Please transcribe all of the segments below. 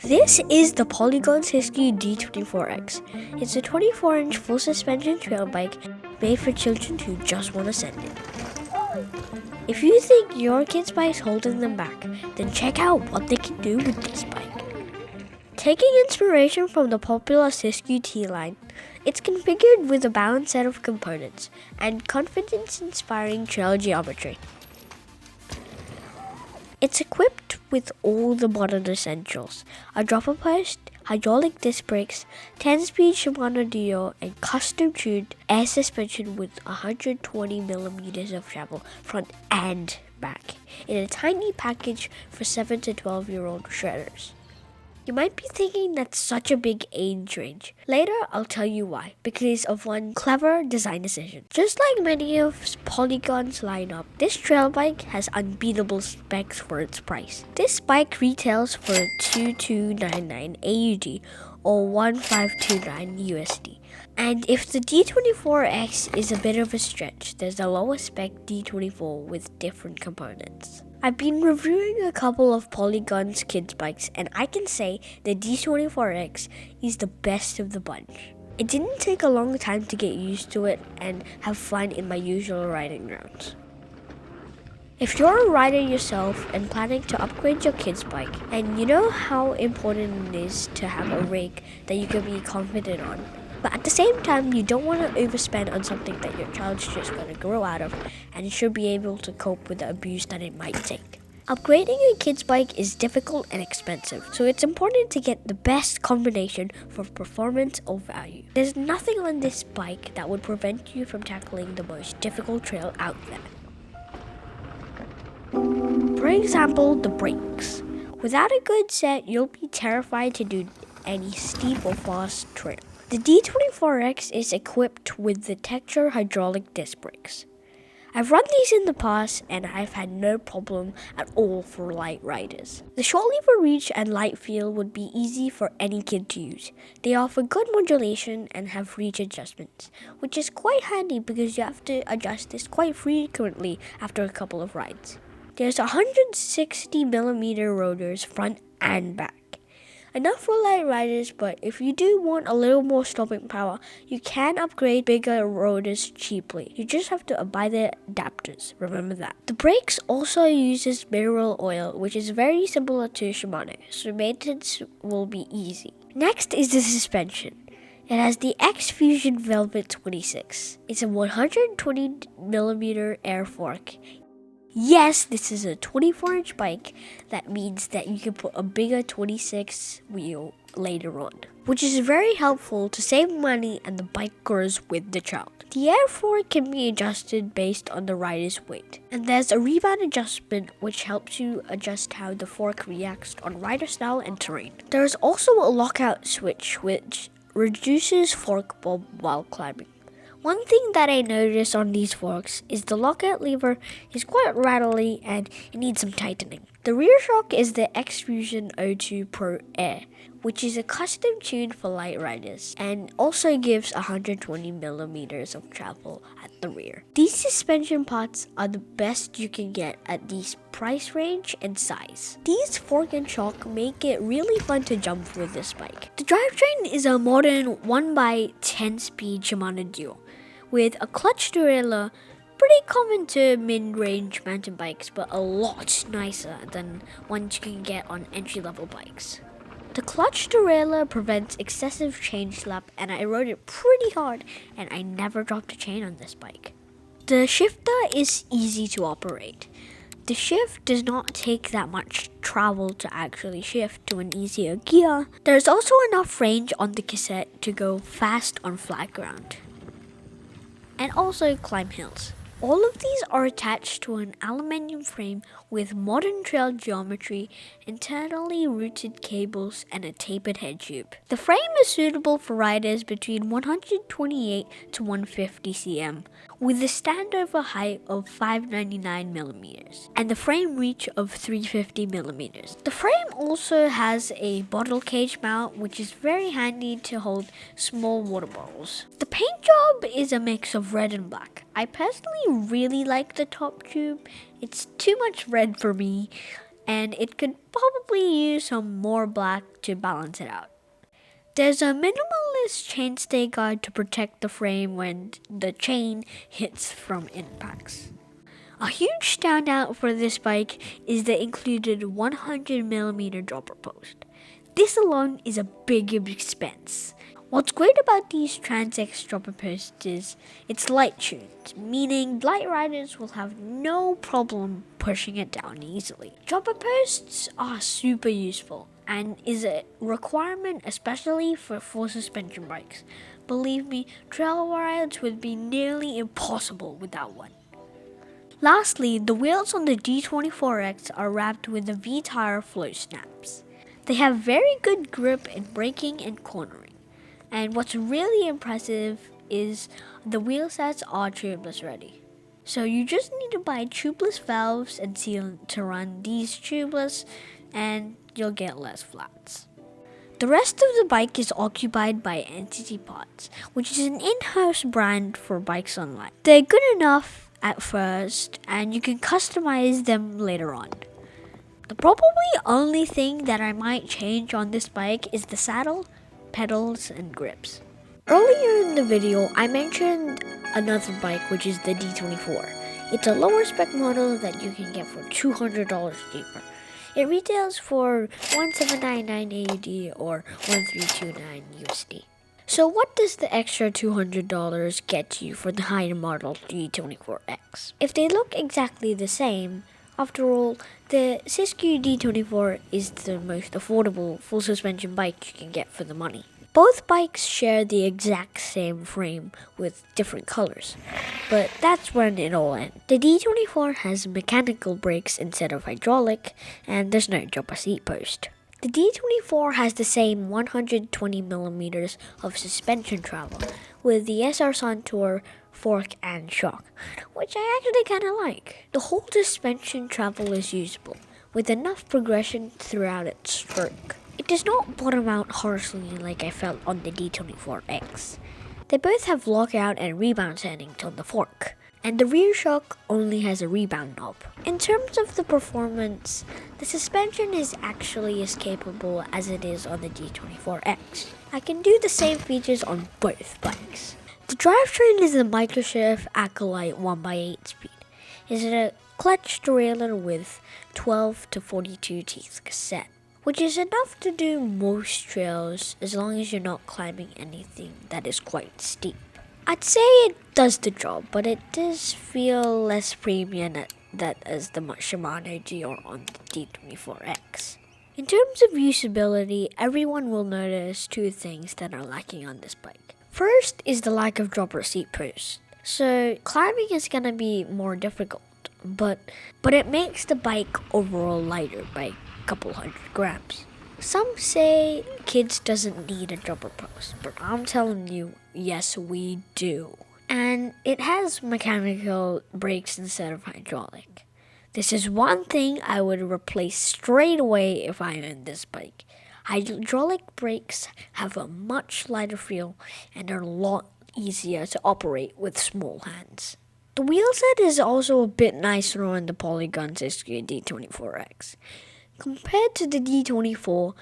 This is the Polygon Siskiu D24X. It's a 24-inch full suspension trail bike made for children who just want to send it. If you think your kid's bike's holding them back, then check out what they can do with this bike. Taking inspiration from the popular Siskiu T-line, it's configured with a balanced set of components and confidence-inspiring trail geometry. It's equipped with all the modern essentials: a dropper post, hydraulic disc brakes, 10-speed Shimano Deore, and custom-tuned air suspension with 120mm of travel front and back in a tiny package for 7 to 12-year-old shredders. You might be thinking that's such a big age range. Later, I'll tell you why, because of one clever design decision. Just like many of Polygon's lineup, this trail bike has unbeatable specs for its price. This bike retails for 2299 AUD or 1529 USD. And if the D24X is a bit of a stretch, there's a lower spec D24 with different components. I've been reviewing a couple of Polygon's kids bikes, and I can say the D24X is the best of the bunch. It didn't take a long time to get used to it and have fun in my usual riding rounds. If you're a rider yourself and planning to upgrade your kid's bike, and you know how important it is to have a rig that you can be confident on, but at the same time, you don't want to overspend on something that your child's just going to grow out of and should be able to cope with the abuse that it might take. Upgrading a kid's bike is difficult and expensive, so it's important to get the best combination for performance or value. There's nothing on this bike that would prevent you from tackling the most difficult trail out there. For example, the brakes. Without a good set, you'll be terrified to do any steep or fast trail. The D24X is equipped with the Tektro Hydraulic Disc brakes. I've run these in the past and I've had no problem at all for light riders. The short lever reach and light feel would be easy for any kid to use. They offer good modulation and have reach adjustments, which is quite handy because you have to adjust this quite frequently after a couple of rides. There's 160mm rotors front and back. Enough for light riders, but if you do want a little more stopping power, you can upgrade bigger rotors cheaply. You just have to buy the adapters, remember that. The brakes also uses mineral oil, which is very similar to Shimano, so maintenance will be easy. Next is the suspension. It has the X Fusion Velvet 26. It's a 120mm air fork. Yes, this is a 24-inch bike. That means that you can put a bigger 26 wheel later on, which is very helpful to save money and the bike grows with the child. The air fork can be adjusted based on the rider's weight, and there's a rebound adjustment which helps you adjust how the fork reacts on rider style and terrain. There is also a lockout switch which reduces fork bob while climbing. One thing that I noticed on these forks is the lockout lever is quite rattly and it needs some tightening. The rear shock is the X Fusion O2 Pro Air, which is a custom tune for light riders and also gives 120mm of travel at the rear. These suspension parts are the best you can get at this price range and size. These fork and shock make it really fun to jump with this bike. The drivetrain is a modern 1x10-speed Shimano Deore with a clutch derailleur, pretty common to mid-range mountain bikes, but a lot nicer than ones you can get on entry-level bikes. The clutch derailleur prevents excessive chain slap, and I rode it pretty hard, and I never dropped a chain on this bike. The shifter is easy to operate. The shift does not take that much travel to actually shift to an easier gear. There's also enough range on the cassette to go fast on flat ground, and also climb hills. All of these are attached to an aluminium frame with modern trail geometry, internally routed cables, and a tapered head tube. The frame is suitable for riders between 128 to 150 cm, with a standover height of 599mm and the frame reach of 350mm. The frame also has a bottle cage mount, which is very handy to hold small water bottles. The paint job is a mix of red and black. I personally really like the top tube. It's too much red for me, and it could probably use some more black to balance it out. There's a minimalist chainstay guard to protect the frame when the chain hits from impacts. A huge standout for this bike is the included 100mm dropper post. This alone is a big expense. What's great about these Trans-X dropper posts is it's light tuned, meaning light riders will have no problem pushing it down easily. Dropper posts are super useful and is a requirement especially for full suspension bikes. Believe me, trail rides would be nearly impossible without one. Lastly, the wheels on the D24X are wrapped with the V-tire flow snaps. They have very good grip in braking and cornering. And what's really impressive is the wheel sets are tubeless ready. So you just need to buy tubeless valves and sealant to run these tubeless and you'll get less flats. The rest of the bike is occupied by Entity Parts, which is an in-house brand for bikes online. They're good enough at first and you can customize them later on. The probably only thing that I might change on this bike is the saddle, pedals, and grips. Earlier in the video, I mentioned another bike, which is the D24. It's a lower spec model that you can get for $200 cheaper. It retails for $1,799 AUD or $1,329 USD. So what does the extra $200 get you for the higher model D24X? If they look exactly the same, after all, the Siskiu D24 is the most affordable full suspension bike you can get for the money. Both bikes share the exact same frame with different colors, but that's when it all ends. The D24 has mechanical brakes instead of hydraulic, and there's no dropper seat post. The D24 has the same 120mm of suspension travel with the SR Suntour fork and shock, which I actually kinda like. The whole suspension travel is usable, with enough progression throughout its stroke. It does not bottom out harshly like I felt on the D24X. They both have lockout and rebound settings on the fork, and the rear shock only has a rebound knob. In terms of the performance, the suspension is actually as capable as it is on the D24X. I can do the same features on both bikes. The drivetrain is the Microshift Acolyte 1x8 speed. It's a clutch derailleur with 12 to 42 teeth cassette, which is enough to do most trails as long as you're not climbing anything that is quite steep. I'd say it does the job, but it does feel less premium as the Shimano Deore on the D24X. In terms of usability, everyone will notice two things that are lacking on this bike. First is the lack of dropper seat post. So climbing is gonna be more difficult, but it makes the bike overall lighter by a couple hundred grams. Some say kids doesn't need a dropper post, but I'm telling you, yes we do. And it has mechanical brakes instead of hydraulic. This is one thing I would replace straight away if I owned this bike. Hydraulic brakes have a much lighter feel and are a lot easier to operate with small hands. The wheel set is also a bit nicer on the Polygon Siskiu D24X. Compared to the D24,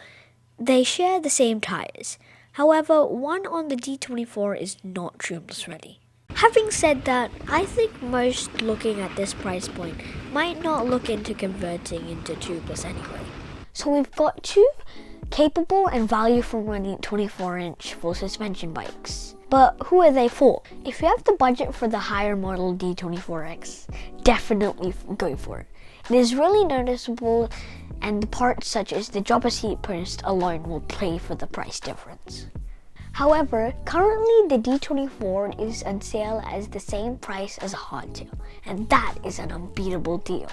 they share the same tires. However, one on the D24 is not tubeless ready. Having said that, I think most looking at this price point might not look into converting into tubeless anyway. So we've got two capable and value for money 24-inch full suspension bikes. But who are they for? If you have the budget for the higher model D24X, definitely go for it. It is really noticeable, and the parts such as the dropper seat post alone will pay for the price difference. However, currently the D24 is on sale as the same price as a hardtail, and that is an unbeatable deal.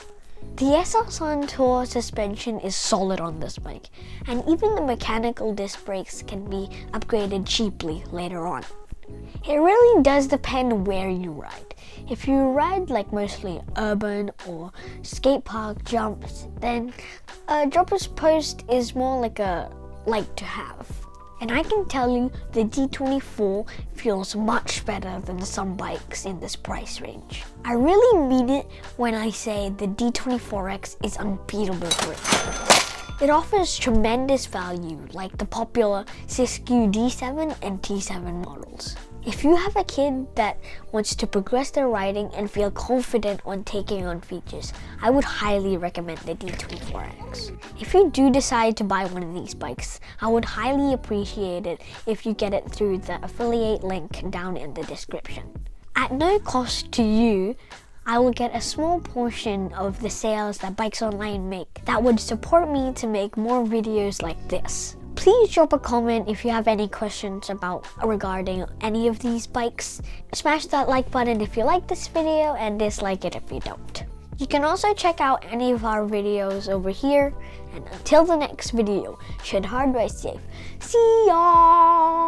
The SR Suntour suspension is solid on this bike, and even the mechanical disc brakes can be upgraded cheaply later on. It really does depend where you ride. If you ride like mostly urban or skate park jumps, then a dropper's post is more like a like to have. And I can tell you the D24 feels much better than some bikes in this price range. I really mean it when I say the D24X is unbeatable for it. It offers tremendous value like the popular Siskiu D7 and T7 models. If you have a kid that wants to progress their riding and feel confident on taking on features, I would highly recommend the D24X. If you do decide to buy one of these bikes, I would highly appreciate it if you get it through the affiliate link down in the description. At no cost to you, I will get a small portion of the sales that Bikes Online make that would support me to make more videos like this. Please drop a comment if you have any questions regarding any of these bikes. Smash that like button if you like this video and dislike it if you don't. You can also check out any of our videos over here. And until the next video, tread hard, ride safe. See y'all!